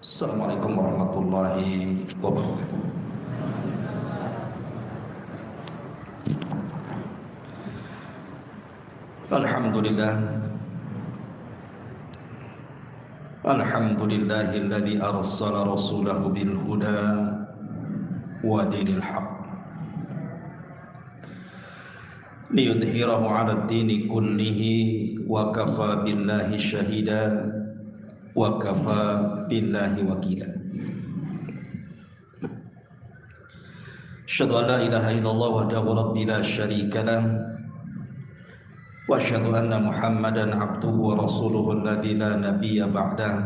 Assalamualaikum warahmatullahi wabarakatuh. Alhamdulillah. Alhamdulillahilladzi arsala rasulahu bil huda wa dinil haqq liyudhhirahu 'ala ad-dini kullihi wa kafa billahi shahida wa kafa billahi wakila. Asyhadu an la ilaha illallah wahdahu la syarika lah wa asyhadu anna Muhammadan abduhu wa rasuluhu alladzi la nabiyya ba'da,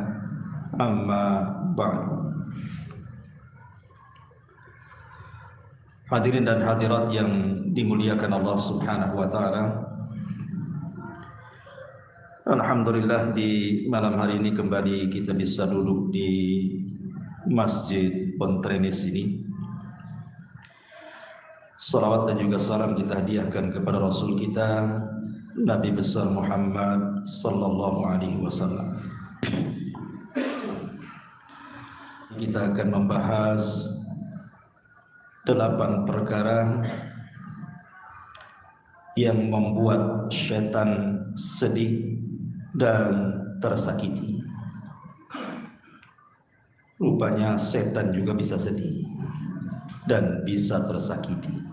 amma ba'du. Hadirin dan hadirat yang dimuliakan Allah Subhanahu wa taala, alhamdulillah di malam hari ini kembali kita bisa duduk di Masjid Pontrenis ini. Salawat dan juga salam kita hadiahkan kepada Rasul kita Nabi besar Muhammad sallallahu alaihi wasallam. Kita akan membahas 8 perkara yang membuat syaitan sedih dan tersakiti. Rupanya setan juga bisa sedih dan bisa tersakiti.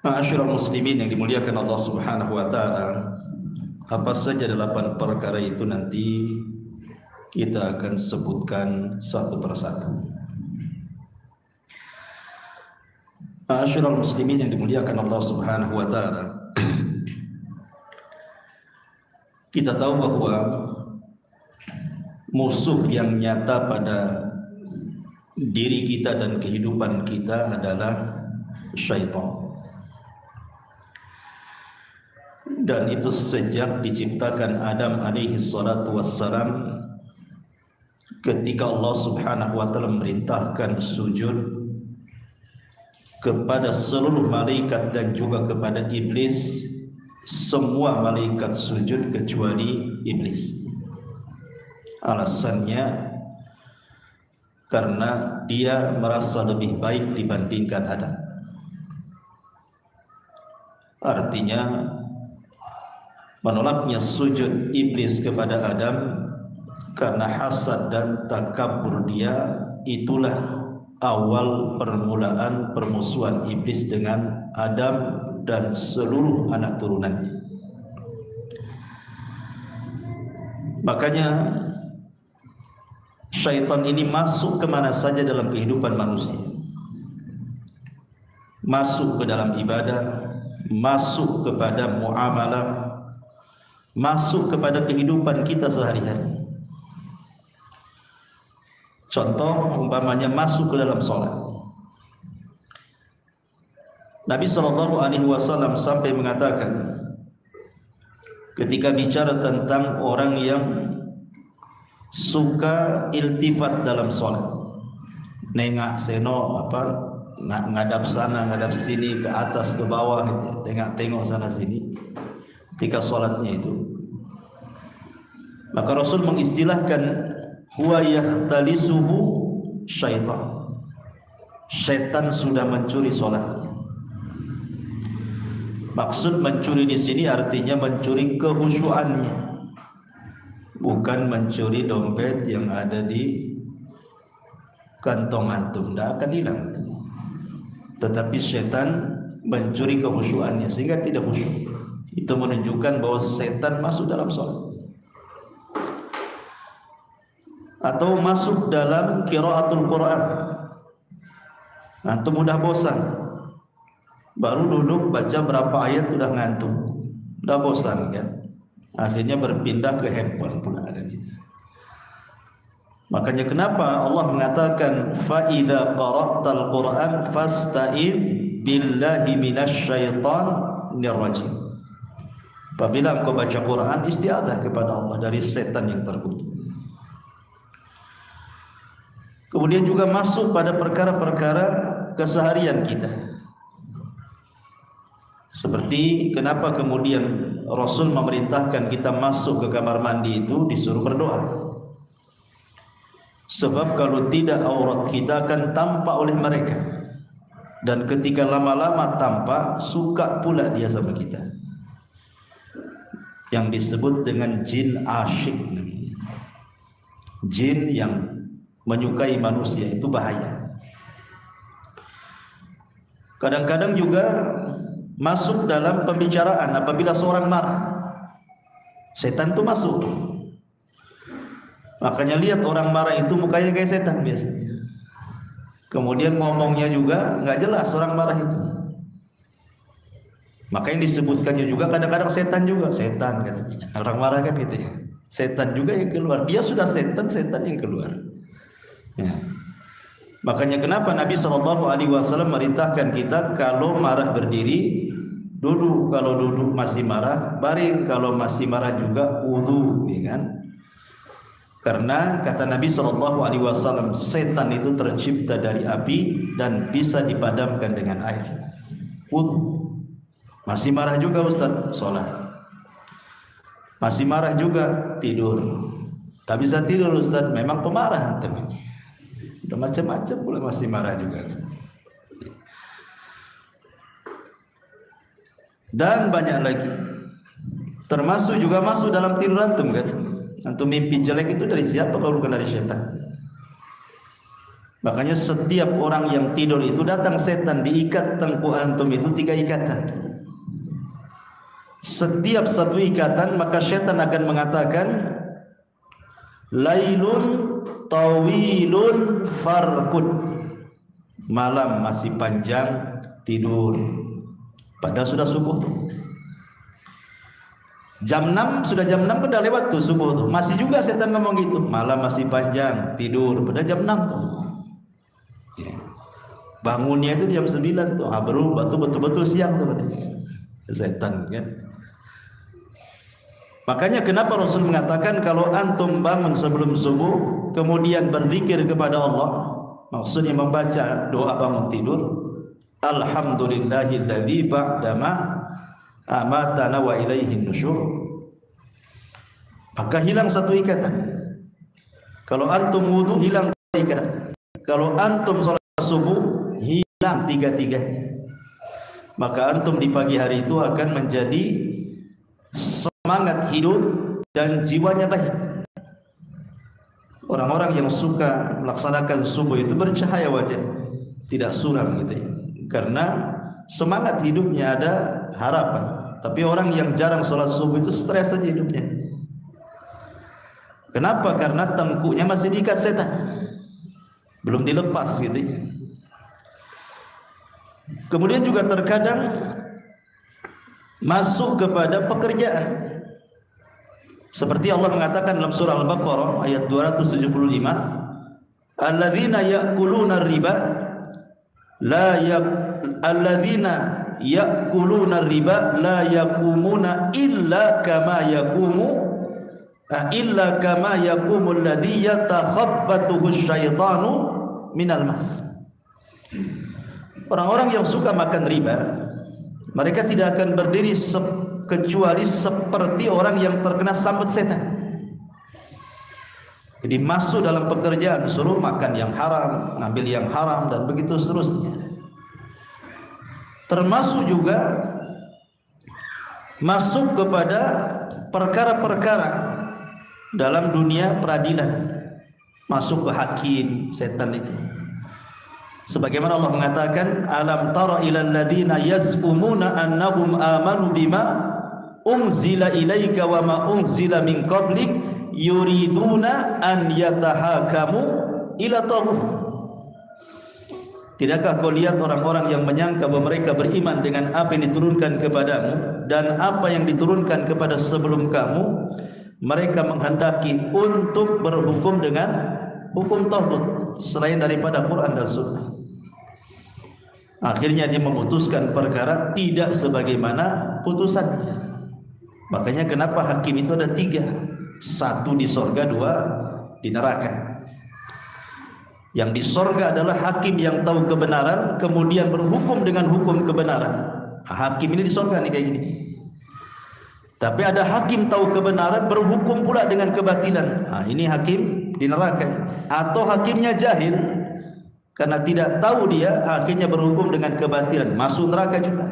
Ma'asyiral muslimin yang dimuliakan Allah Subhanahu wa taala, apa saja 8 perkara itu nanti kita akan sebutkan satu persatu. Ma'asyiral muslimin yang dimuliakan Allah Subhanahu wa taala, kita tahu bahwa musuh yang nyata pada diri kita dan kehidupan kita adalah syaitan. Dan itu sejak diciptakan Adam alaihi salatu wassalam, ketika Allah Subhanahu wa taala memerintahkan sujud kepada seluruh malaikat dan juga kepada iblis, semua malaikat sujud kecuali iblis. Alasannya karena dia merasa lebih baik dibandingkan Adam. Artinya menolaknya sujud iblis kepada Adam karena hasad dan takabur dia, itulah awal permulaan permusuhan iblis dengan Adam dan seluruh anak turunannya. Makanya syaitan ini masuk kemana saja dalam kehidupan manusia, masuk ke dalam ibadah, masuk kepada muamalah, masuk kepada kehidupan kita sehari-hari. Contoh umpamanya masuk ke dalam sholat. Nabi SAW sampai mengatakan ketika bicara tentang orang yang suka iltifat dalam sholat, nengak seno ngadap sana ngadap sini, ke atas ke bawah, tengok sana sini ketika sholatnya itu, maka Rasul mengistilahkan huwa yakhtalisuhu syaitan. Syaitan sudah mencuri sholatnya. Maksud mencuri di sini artinya mencuri kehusyuannya, bukan mencuri dompet yang ada di kantong antum, tidak akan hilang itu. Tetapi syaitan mencuri kehusyuannya sehingga tidak khusyuk. Itu menunjukkan bahwa setan masuk dalam sholat. Atau masuk dalam qiraatul Quran. Antum mudah bosan, baru duduk baca berapa ayat sudah ngantuk, sudah bosan kan, akhirnya berpindah ke handphone pula kan itu. Makanya kenapa Allah mengatakan fa idza qara'tal Quran fasta'id billahi minasyaitonir rajim. Apabila engkau baca Quran, isti'adzah kepada Allah dari setan yang terkutuk. Kemudian juga masuk pada perkara-perkara keseharian kita. Seperti kenapa kemudian Rasul memerintahkan kita masuk ke kamar mandi itu disuruh berdoa. Sebab kalau tidak, aurat kita akan tampak oleh mereka, dan ketika lama-lama tampak, suka pula dia sama kita. Yang disebut dengan jin asyik. Jin yang menyukai manusia itu bahaya. Kadang-kadang juga masuk dalam pembicaraan apabila seorang marah. Setan itu masuk. Makanya lihat orang marah itu mukanya kayak setan biasanya. Kemudian ngomongnya juga nggak jelas orang marah itu. Makanya disebutkannya juga kadang-kadang setan juga, setan katanya. Orang marah kan gitu ya. Setan juga yang keluar. Dia sudah setan, setan yang keluar. Ya. Makanya kenapa Nabi SAW merintahkan kita kalau marah berdiri, duduk, kalau duduk masih marah baring, kalau masih marah juga wudu, ya kan? Karena kata Nabi SAW, setan itu tercipta dari api dan bisa dipadamkan dengan air. Wudu. Masih marah juga Ustaz, sholat. Masih marah juga, tidur. Tak bisa tidur Ustaz, memang pemarah teman. Udah macam-macam pula masih marah juga. Dan banyak lagi. Termasuk juga masuk dalam tidur antum kan. Antum mimpi jelek itu dari siapa kalau bukan dari setan? Makanya setiap orang yang tidur itu datang setan, diikat tengkuk antum itu 3 ikatan. Setiap satu ikatan maka setan akan mengatakan lailun tawilun farqud, malam masih panjang, tidur. Padahal sudah subuh. Jam 6, sudah jam 6 udah lewat tuh subuh tuh. Masih juga setan ngomong gitu, malam masih panjang, tidur. Padahal jam 6 tuh. Ya. Bangunnya itu jam 9 tuh. Baru betul-betul siang tuh katanya. Setan kan. Makanya kenapa Rasul mengatakan kalau antum bangun sebelum subuh kemudian berzikir kepada Allah, maksudnya membaca doa bangun tidur, alhamdulillahilladzi ba'dama amatana wa ilaihin nusyur, maka hilang satu ikatan. Kalau antum wudu hilang ikatan. Kalau antum salat subuh hilang 3-3-nya. Maka antum di pagi hari itu akan menjadi semangat hidup dan jiwanya baik. Orang-orang yang suka melaksanakan subuh itu bercahaya wajah, tidak suram gitu ya. Karena semangat hidupnya ada harapan. Tapi orang yang jarang sholat subuh itu stres saja hidupnya. Kenapa? Karena tengkuknya masih diikat setan, belum dilepas gitu ya. Kemudian juga terkadang masuk kepada pekerjaan. Seperti Allah mengatakan dalam surah Al-Baqarah ayat 275, alladzina ya'kuluna riba ya'kuluna riba la yakumuna illa kama yakumul ladzi yatakhabbathu syaitanu minal mas. Orang-orang yang suka makan riba, mereka tidak akan berdiri kecuali seperti orang yang terkena sambut setan. Jadi masuk dalam pekerjaan, suruh makan yang haram, ngambil yang haram, dan begitu seterusnya. Termasuk juga masuk kepada perkara-perkara dalam dunia peradilan, masuk ke hakim, setan itu. Sebagaimana Allah mengatakan, alam tara ilal ladzina yaz'umuna annahum amanu bima unzila ilaika wa ma unzila min qablik yuriduna an yatahakamu ila taghut. Tidakkah kau lihat orang-orang yang menyangka bahwa mereka beriman dengan apa yang diturunkan kepadamu dan apa yang diturunkan kepada sebelum kamu, mereka menghendaki untuk berhukum dengan hukum taghut selain daripada Quran dan Sunnah. Akhirnya dia memutuskan perkara tidak sebagaimana putusannya. Makanya kenapa hakim itu ada 3, 1 di sorga, 2 di neraka. Yang di sorga adalah hakim yang tahu kebenaran kemudian berhukum dengan hukum kebenaran. Hakim ini di sorga nih kayak gini. Tapi ada hakim tahu kebenaran berhukum pula dengan kebatilan. Ini hakim di neraka, atau hakimnya jahil karena tidak tahu dia akhirnya berhukum dengan kebatilan, masuk neraka juga.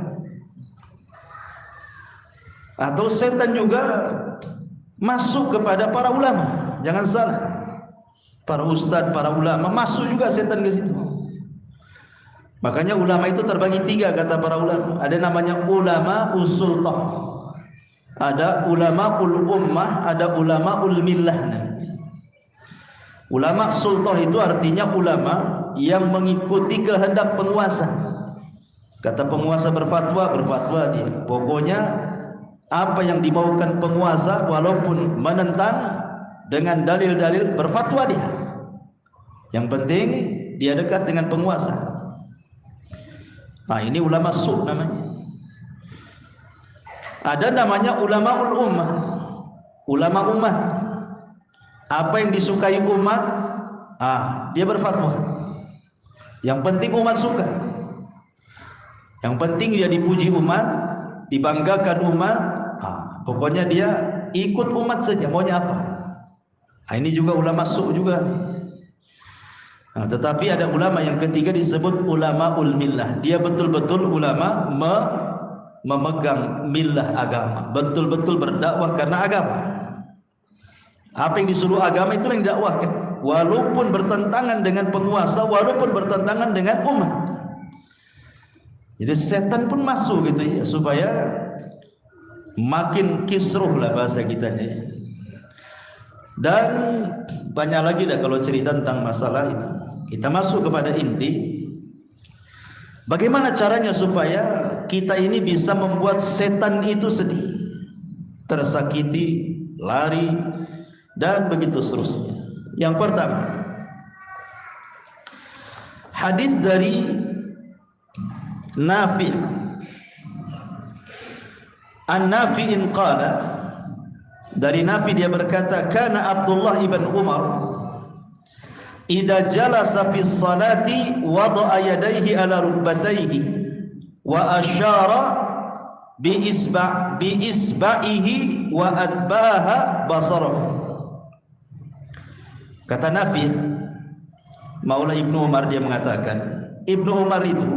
Atau setan juga masuk kepada para ulama. Jangan salah, para ustadz, para ulama masuk juga setan ke situ. Makanya ulama itu terbagi tiga, kata para ulama. Ada namanya ulama usultah, ada ulama ul ummah, ada ulama ul millah namanya. Ulama sultah itu artinya ulama yang mengikuti kehendak penguasa. Kata penguasa berfatwa, berfatwa dia. Pokoknya apa yang dimaukan penguasa walaupun menentang, dengan dalil-dalil berfatwa dia. Yang penting dia dekat dengan penguasa. Nah, ini ulama su namanya. Ada namanya ulama ul ummah, ulama umat. Apa yang disukai umat, dia berfatwa. Yang penting umat suka. Yang penting dia dipuji umat, dibanggakan umat. Pokoknya dia ikut umat saja, maunya apa. Ini juga ulama su juga. Tetapi ada ulama yang ketiga disebut ulama ul millah. Dia betul-betul ulama memegang millah agama, betul-betul berdakwah karena agama. Apa yang disuruh agama itu yang didakwahkan, walaupun bertentangan dengan penguasa, walaupun bertentangan dengan umat. Jadi setan pun masuk gitu ya, supaya makin kisruh lah bahasa kitanya ya. Dan banyak lagi dah kalau cerita tentang masalah itu. Kita masuk kepada inti, bagaimana caranya supaya kita ini bisa membuat setan itu sedih, tersakiti, lari, dan begitu seterusnya. Yang pertama, hadis dari Nafi' an-Nafi'in qala, dari Nafi dia berkata, kana Abdullah ibn Umar idza jalasa fi sholati wada'a yadayhi ala rukbatayhi wa asyara bi isba'ihi wa adbaha basarahu. Kata Nafi, Maula Ibnu Umar, dia mengatakan, Ibnu Umar itu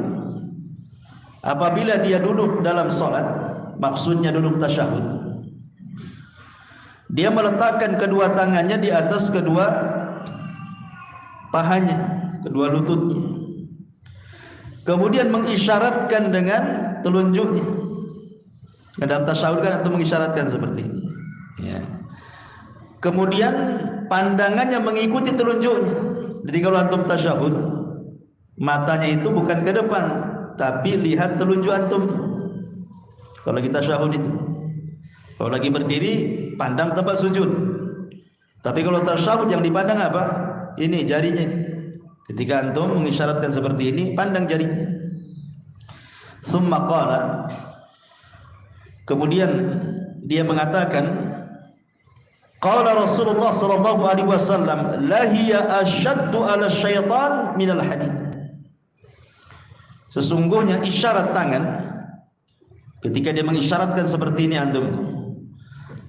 apabila dia duduk dalam salat, maksudnya duduk tasyahud, dia meletakkan kedua tangannya di atas kedua pahanya, kedua lututnya, kemudian mengisyaratkan dengan telunjuknya. Dalam tasyahud kan atau mengisyaratkan seperti ini ya. Kemudian pandangannya mengikuti telunjuknya. Jadi kalau antum tasyahud, matanya itu bukan ke depan, tapi lihat telunjuk antum. Kalau kita tasyahud itu, kalau lagi berdiri pandang tempat sujud. Tapi kalau tasyahud yang dipandang apa? Ini jarinya ini. Ketika antum mengisyaratkan seperti ini, pandang jarinya. Summa qala, kemudian dia mengatakan, qala Rasulullah sallallahu alaihi wasallam, la hiya ashaddu 'ala syaitan minal hadid. Sesungguhnya isyarat tangan, ketika dia mengisyaratkan seperti ini antum,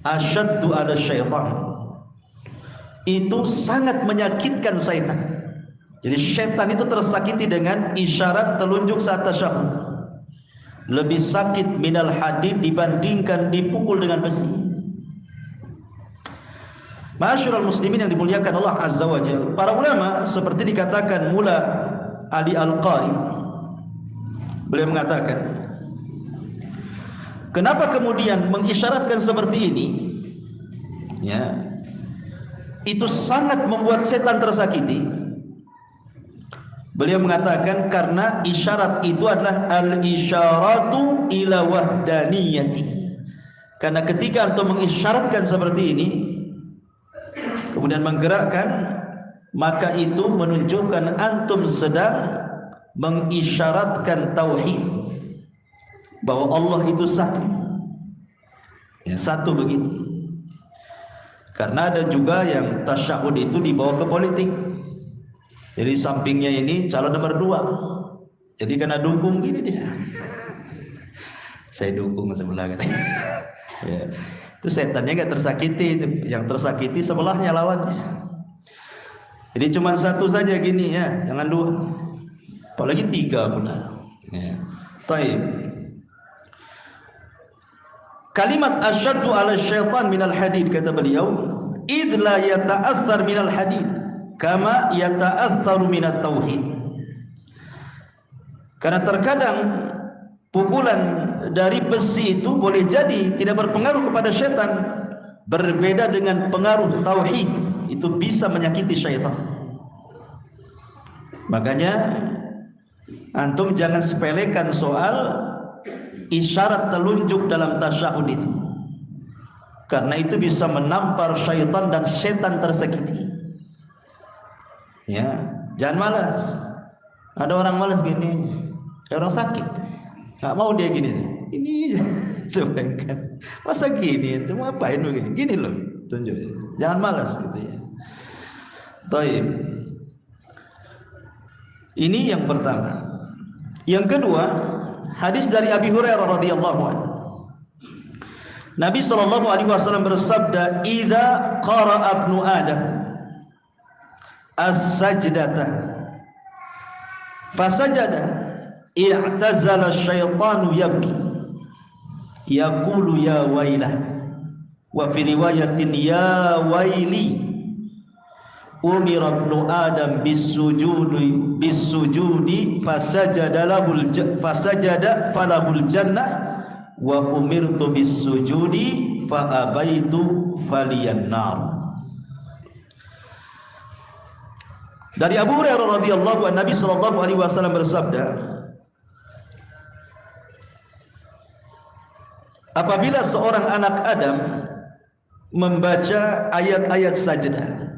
ashaddu 'ala syaitan, itu sangat menyakitkan syaitan. Jadi syaitan itu tersakiti dengan isyarat telunjuk saat tasyahud. Lebih sakit minal hadid dibandingkan dipukul dengan besi. Ma'asyiral muslimin yang dimuliakan Allah Azza wa Jalla, para ulama seperti dikatakan Mula Ali Al-Qari, beliau mengatakan, kenapa kemudian mengisyaratkan seperti ini? Ya, itu sangat membuat setan tersakiti. Beliau mengatakan karena isyarat itu adalah al-isyaratu ila wahdaniyati. Karena ketika antum mengisyaratkan seperti ini, kemudian menggerakkan, maka itu menunjukkan antum sedang mengisyaratkan tauhid, bahwa Allah itu satu. Ya, satu begitu. Karena ada juga yang tasyahud itu dibawa ke politik. Jadi sampingnya ini calon nomor 2. Jadi kena dukung gini dia. Saya dukung sebelah kan. Ya. Itu setannya gak tersakiti itu. Yang tersakiti sebelahnya lawannya. Jadi cuma satu saja gini ya, jangan dua. Apalagi tiga pula. Ya. Taib. Kalimat asyaddu ala syaitan minal hadid, kata beliau, idh la yata'athar minal hadid kama yata'atharu minat tauhid. Karena terkadang pukulan dari besi itu boleh jadi tidak berpengaruh kepada syaitan, berbeda dengan pengaruh tauhid, itu bisa menyakiti syaitan. Makanya antum jangan sepelekan soal isyarat telunjuk dalam tasyahud itu, karena itu bisa menampar syaitan dan setan tersakiti. Ya, jangan malas. Ada orang malas gini, kayak orang sakit, nggak mau dia gini. Ini sebenarnya masa gini, itu mau apain begini? Gini loh, tunjuk. Jangan malas gitu ya. Taib. Ini yang pertama. Yang kedua, hadis dari Abi Hurairah radhiyallahu anhu. Nabi sallallahu alaihi wasallam bersabda, "Idza qara'a ibnu Adam as-sajdata fasajada, i'tazala asyaitanu yabki, yaqulu ya wailah, wa fi riwayatin ya waili, umira ibnu Adam bisujudi fasajada falahul jannah, wa umirtu bisujudi fa abaitu faliyan nar." Dari Abu Hurairah radhiyallahu anhu, Nabi sallallahu alaihi wasallam bersabda, apabila seorang anak Adam membaca ayat-ayat sajdah,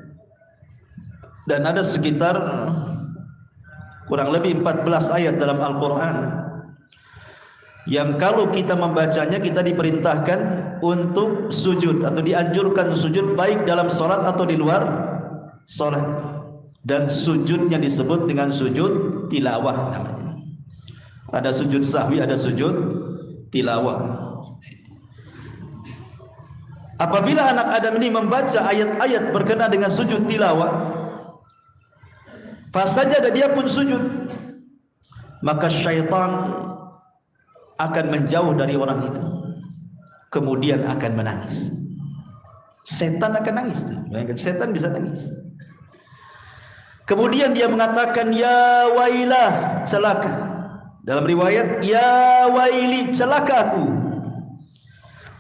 dan ada sekitar kurang lebih 14 ayat dalam Al-Quran yang kalau kita membacanya kita diperintahkan untuk sujud atau dianjurkan sujud, baik dalam sholat atau di luar sholat, dan sujudnya disebut dengan sujud tilawah namanya. Ada sujud sahwi, ada sujud tilawah. Apabila anak Adam ini membaca ayat-ayat berkenaan dengan sujud tilawah, fasajada, dia pun sujud, maka syaitan akan menjauh dari orang itu, kemudian akan menangis. Setan akan nangis. Setan bisa nangis. Kemudian dia mengatakan ya wailah, celaka. Dalam riwayat ya waili, celaka aku.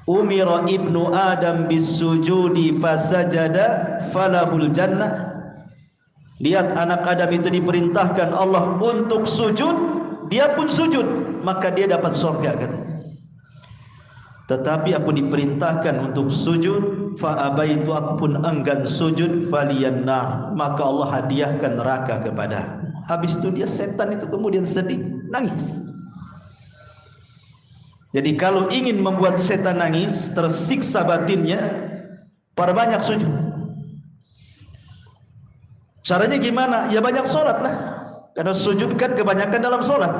Umira ibnu Adam bisujudi fasajada falahul jannah. Lihat, anak Adam itu diperintahkan Allah untuk sujud, dia pun sujud, maka dia dapat surga katanya. Tetapi aku diperintahkan untuk sujud, fa abaitu, aku pun enggan sujud, faliyan nar, maka Allah hadiahkan neraka kepada. Habis itu dia, setan itu kemudian sedih, nangis. Jadi kalau ingin membuat setan nangis, tersiksa batinnya, perbanyak sujud. Caranya gimana? Ya banyak sholat lah, karena sujud kan kebanyakan dalam sholat.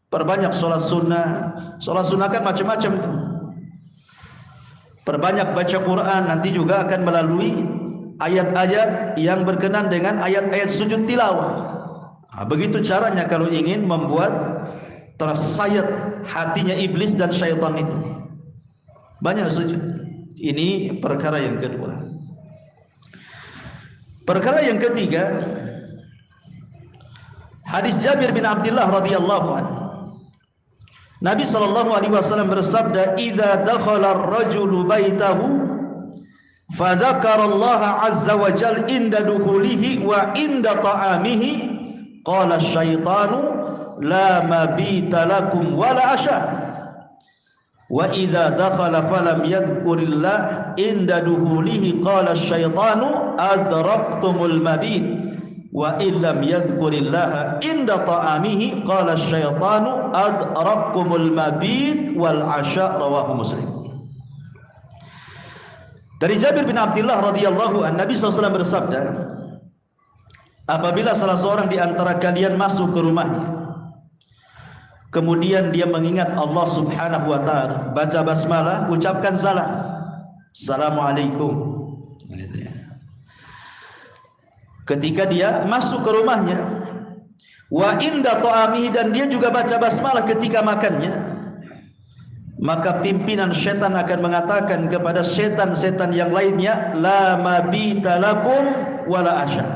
Perbanyak sholat sunnah. Sholat sunnah kan macam-macam itu. Perbanyak baca Quran, nanti juga akan melalui ayat-ayat yang berkenan dengan ayat-ayat sujud tilawah. Nah, begitu caranya kalau ingin membuat tersayat hatinya iblis dan syaitan itu. Banyak sujud. Ini perkara yang kedua. Perkara yang ketiga, hadis Jabir bin Abdullah radhiyallahu anhu. Nabi sallallahu alaihi wasallam bersabda, "Idza dakhala ar-rajulu baitahu fa dzakara Allah azza wa jalla inda dukhulihi wa inda ta'amihi, qala asy-syaitanu la mabita lakum wa la asha. Wa idza dakhala falam yadhkurillah inda dukhulihi qala asy-syaitanu adraktumul mabit. Wa illam yadhkurillaha inda ta'amihi qala asy-syaitanu adrakkumul mabit wal 'asha." Rawahu Muslim. Dari Jabir bin Abdullah radhiyallahu anhu, Nabi SAW bersabda, apabila salah seorang di antara kalian masuk ke rumahnya, kemudian dia mengingat Allah Subhanahu wa taala, baca basmalah, ucapkan salam, assalamualaikum, ketika dia masuk ke rumahnya. Wa inda ta'amihi, dan dia juga baca basmalah ketika makannya. Maka pimpinan setan akan mengatakan kepada setan-setan yang lainnya, la mabita lakum wala asya.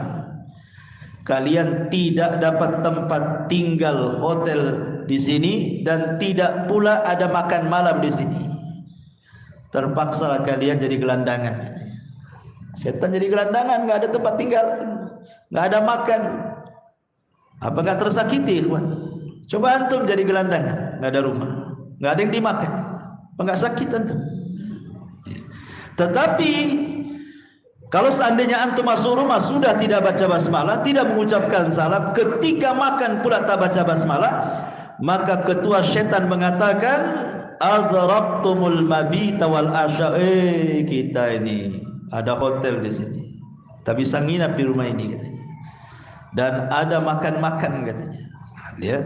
Kalian tidak dapat tempat tinggal hotel di sini dan tidak pula ada makan malam di sini. Terpaksa kalian jadi gelandangan. Setan jadi gelandangan, nggak ada tempat tinggal, nggak ada makan. Apa nggak tersakiti, ikhwan? Coba antum jadi gelandangan, nggak ada rumah, nggak ada yang dimakan, apa nggak sakit antum? Tetapi kalau seandainya antum masuk rumah sudah tidak baca basmalah, tidak mengucapkan salam, ketika makan pula tak baca basmalah, maka ketua setan mengatakan, adrabtumul mabita wal asya. Kita ini ada hotel di sini, tak bisa nginap di rumah ini katanya. Dan ada makan-makan katanya. Lihat.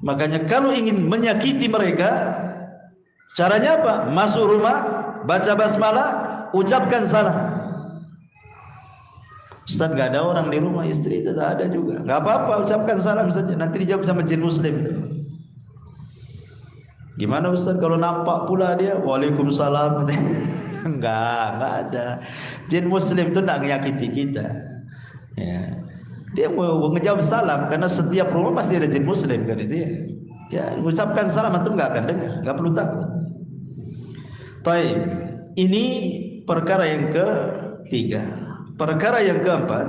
Makanya kalau ingin menyakiti mereka, caranya apa? Masuk rumah, baca basmalah, ucapkan salam. Ustaz, nggak ada orang di rumah, istri itu tak ada juga. Nggak apa-apa, ucapkan salam saja. Nanti dijawab sama jin muslim. Gimana Ustaz kalau nampak pula dia? Waalaikumsalam. Enggak ada. Jin muslim itu tak menyakiti kita. Ya. Dia mau ngejawab salam karena setiap rumah pasti ada jin muslim kan itu ya. Ya, ucapkan salam itu enggak akan dengar, enggak perlu takut. Baik, ini perkara yang ketiga. Perkara yang keempat,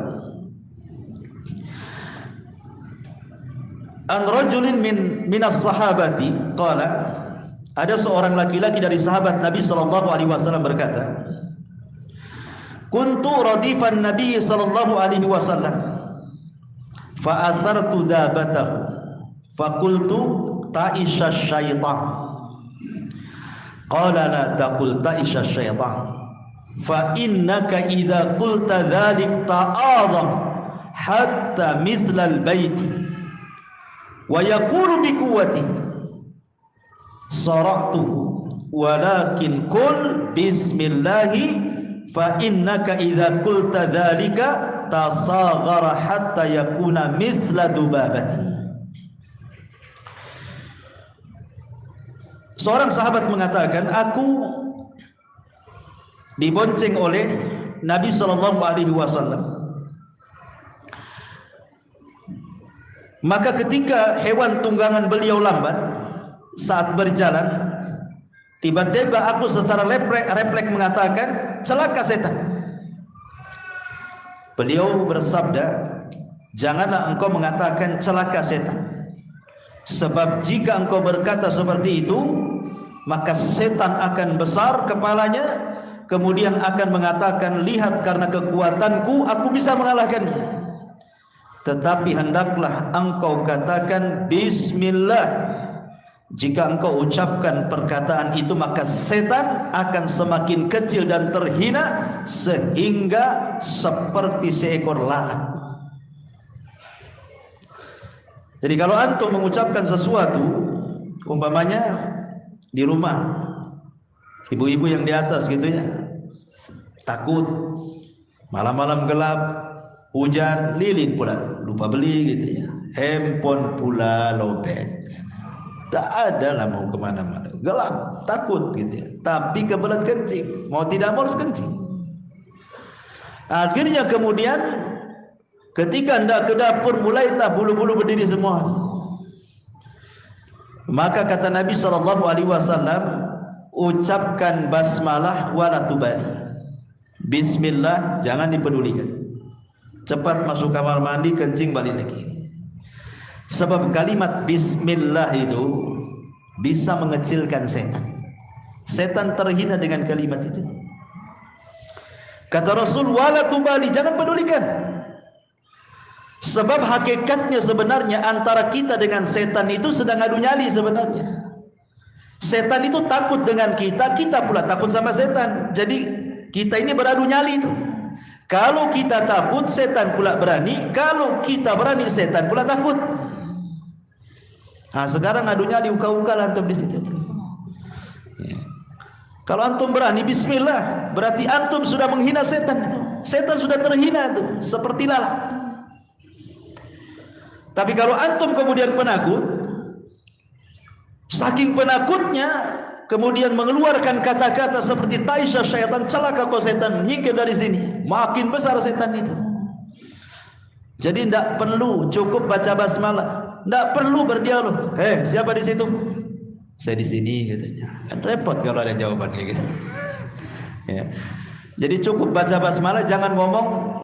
an rajulin minas sahabati qala, ada seorang laki-laki dari sahabat Nabi sallallahu alaihi wasallam berkata, kuntu radifan Nabi sallallahu alaihi wasallam fa athartu dabatahu fa qultu ta'isha syaitan. Qala la taqul ta'isha syaitan fa innaka idza qulta dhalik ta'adham hatta mithla al-bait wa yaqulu bi quwwati saratuhu walakin qul bismillahi fa innaka idza qulta dhalika tasaghara hatta yakuna mithla dubabati. Seorang sahabat mengatakan, aku dibonceng oleh Nabi sallallahu alaihi wasallam. Maka ketika hewan tunggangan beliau lambat saat berjalan, tiba-tiba aku secara refleks mengatakan, celaka setan. Beliau bersabda, janganlah engkau mengatakan celaka setan, sebab jika engkau berkata seperti itu, maka setan akan besar kepalanya, kemudian akan mengatakan, lihat karena kekuatanku aku bisa mengalahkannya. Tetapi hendaklah engkau katakan bismillah. Jika engkau ucapkan perkataan itu, maka setan akan semakin kecil dan terhina sehingga seperti seekor lalat. Jadi kalau antum mengucapkan sesuatu, umpamanya di rumah, ibu-ibu yang di atas gitu ya, takut malam-malam gelap, hujan, lilin pula, lupa beli gitu ya, handphone pula lobet. Tak ada lah mau kemana-mana, gelap, takut gitu ya. Tapi kebelet kencing, mau tidak mau harus kencing. Akhirnya kemudian ketika hendak ke dapur, mulailah bulu-bulu berdiri semua. Maka kata Nabi SAW, ucapkan basmalah wala tubali. Bismillah, jangan dipedulikan. Cepat masuk kamar mandi, kencing, balik lagi. Sebab kalimat bismillah itu bisa mengecilkan setan. Setan terhina dengan kalimat itu. Kata Rasul, wala tubali, jangan pedulikan. Sebab hakikatnya sebenarnya antara kita dengan setan itu sedang adu nyali sebenarnya. Setan itu takut dengan kita, kita pula takut sama setan. Jadi kita ini beradu nyali itu. Kalau kita takut, setan pula berani. Kalau kita berani, setan pula takut. Nah, sekarang adu nyali uka-uka lantum di situ. Ya. Kalau antum berani bismillah, berarti antum sudah menghina setan itu. Setan sudah terhina itu, seperti lalat. Tapi kalau antum kemudian penakut, saking penakutnya kemudian mengeluarkan kata-kata seperti taisha syaitan, celaka kau setan, nyingkir dari sini, makin besar setan itu. Jadi tidak perlu, cukup baca basmalah, tidak perlu berdialog. Siapa di situ? Saya di sini, katanya. Kan repot kalau ada jawaban kayak gitu. Ya. Jadi cukup baca basmalah, jangan ngomong